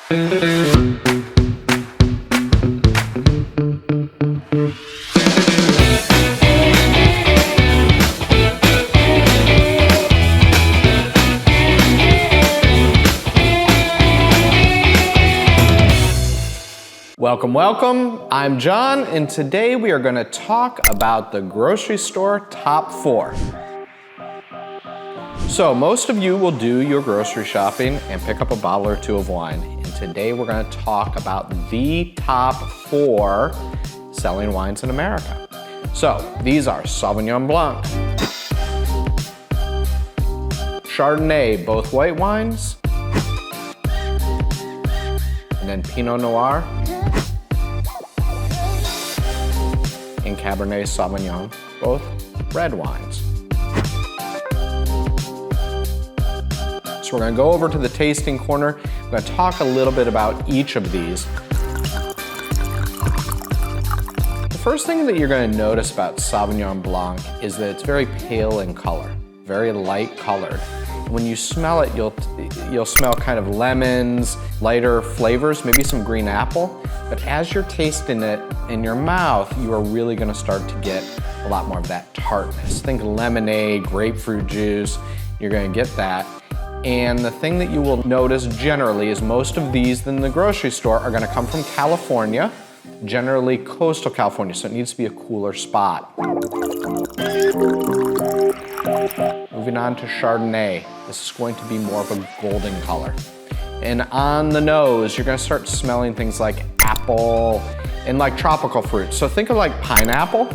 Welcome, welcome. I'm John, and today we are going to talk about the grocery store top 4. So most of you will do your grocery shopping and pick up a bottle or 2 of wine. And today we're going to talk about the top 4 selling wines in America. So these are Sauvignon Blanc, Chardonnay, both white wines, and then Pinot Noir, and Cabernet Sauvignon, both red wines. So we're gonna go over to the tasting corner. We're gonna talk a little bit about each of these. The first thing that you're gonna notice about Sauvignon Blanc is that it's very pale in color, very light colored. When you smell it, you'll smell kind of lemons, lighter flavors, maybe some green apple. But as you're tasting it in your mouth, you are really gonna start to get a lot more of that tartness. Think lemonade, grapefruit juice, you're gonna get that. And the thing that you will notice generally is most of these in the grocery store are gonna come from California, generally coastal California, so it needs to be a cooler spot. Moving on to Chardonnay. This is going to be more of a golden color. And on the nose, you're gonna start smelling things like apple and like tropical fruits. So think of like pineapple,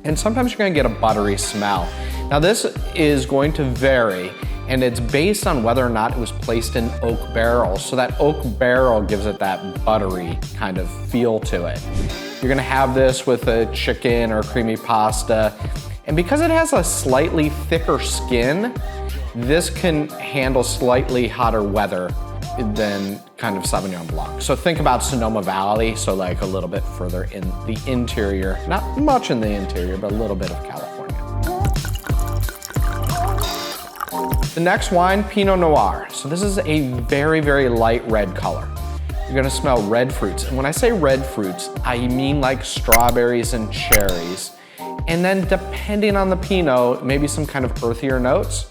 and sometimes you're gonna get a buttery smell. Now this is going to vary, and it's based on whether or not it was placed in oak barrels. So that oak barrel gives it that buttery kind of feel to it. You're gonna have this with a chicken or creamy pasta. And because it has a slightly thicker skin, this can handle slightly hotter weather than kind of Sauvignon Blanc. So think about Sonoma Valley, so like a little bit further in the interior, not much in the interior, but a little bit of California. The next wine, Pinot Noir. So this is a very, very light red color. You're gonna smell red fruits. And when I say red fruits, I mean like strawberries and cherries. And then depending on the Pinot, maybe some kind of earthier notes.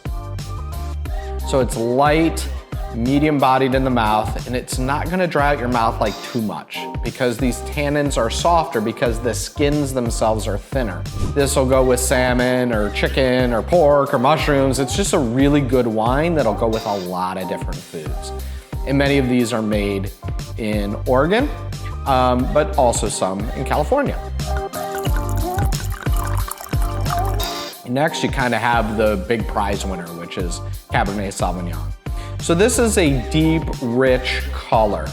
So it's light, medium bodied in the mouth, and it's not gonna dry out your mouth like too much because these tannins are softer because the skins themselves are thinner. This will go with salmon or chicken or pork or mushrooms. It's just a really good wine that'll go with a lot of different foods. And many of these are made in Oregon, but also some in California. Next, you kind of have the big prize winner, which is Cabernet Sauvignon. So this is a deep, rich color.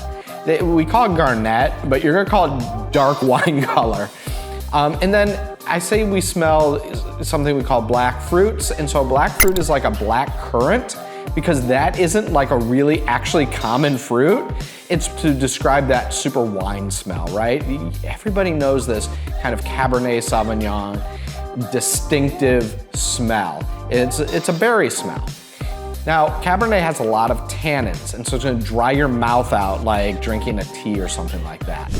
We call it garnet, but you're gonna call it dark wine color. And then I say we smell something we call black fruits. And so a black fruit is like a black currant because that isn't like a really actually common fruit. It's to describe that super wine smell, right? Everybody knows this kind of Cabernet Sauvignon distinctive smell. It's a berry smell. Now, Cabernet has a lot of tannins, and so it's gonna dry your mouth out like drinking a tea or something like that.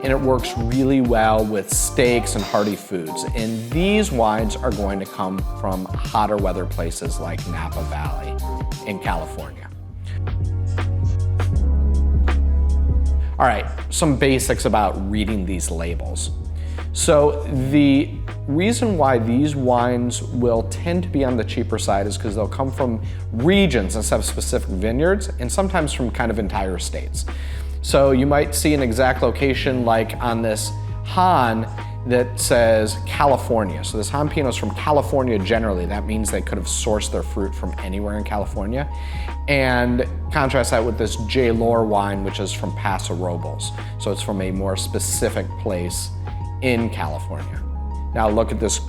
And it works really well with steaks and hearty foods. And these wines are going to come from hotter weather places like Napa Valley in California. All right, some basics about reading these labels. So the reason why these wines will tend to be on the cheaper side is because they'll come from regions instead of specific vineyards, and sometimes from kind of entire states. So you might see an exact location like on this Han that says California. So this Han Pinot is from California generally. That means they could have sourced their fruit from anywhere in California. And contrast that with this J. Lohr wine, which is from Paso Robles. So it's from a more specific place in California. Now look at this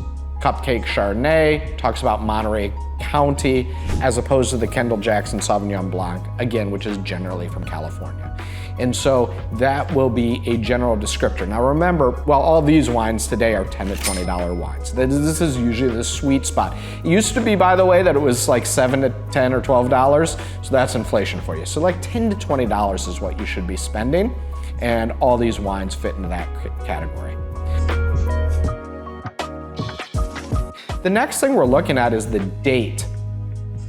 Cupcake Chardonnay talks about Monterey County, as opposed to the Kendall Jackson Sauvignon Blanc, again, which is generally from California. And so that will be a general descriptor. Now remember, while all these wines today are $10 to $20 wines, this is usually the sweet spot. It used to be, by the way, that it was like $7 to $10 or $12, so that's inflation for you. So like $10 to $20 is what you should be spending, and all these wines fit into that category. The next thing we're looking at is the date.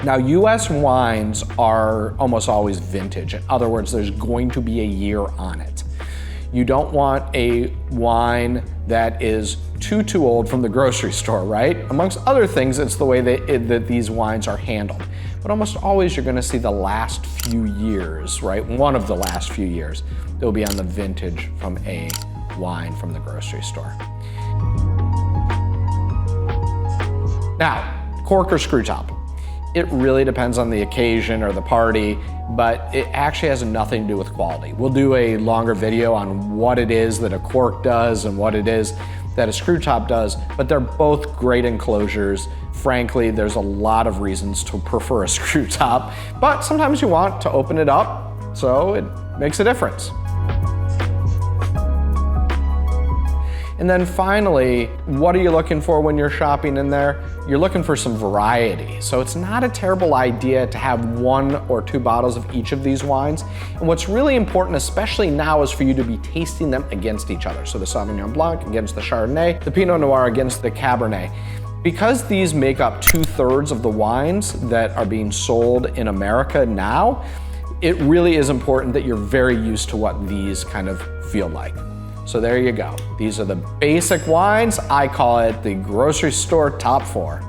Now, US wines are almost always vintage. In other words, there's going to be a year on it. You don't want a wine that is too old from the grocery store, right? Amongst other things, it's the way that these wines are handled. But almost always you're gonna see the last few years, right? One of the last few years, they'll be on the vintage from a wine from the grocery store. Now, cork or screw top. It really depends on the occasion or the party, but it actually has nothing to do with quality. We'll do a longer video on what it is that a cork does and what it is that a screw top does, but they're both great enclosures. Frankly, there's a lot of reasons to prefer a screw top, but sometimes you want to open it up, so it makes a difference. And then finally, what are you looking for when you're shopping in there? You're looking for some variety. So it's not a terrible idea to have 1 or 2 bottles of each of these wines. And what's really important, especially now, is for you to be tasting them against each other. So the Sauvignon Blanc against the Chardonnay, the Pinot Noir against the Cabernet. Because these make up 2/3 of the wines that are being sold in America now, it really is important that you're very used to what these kind of feel like. So there you go. These are the basic wines. I call it the grocery store top 4.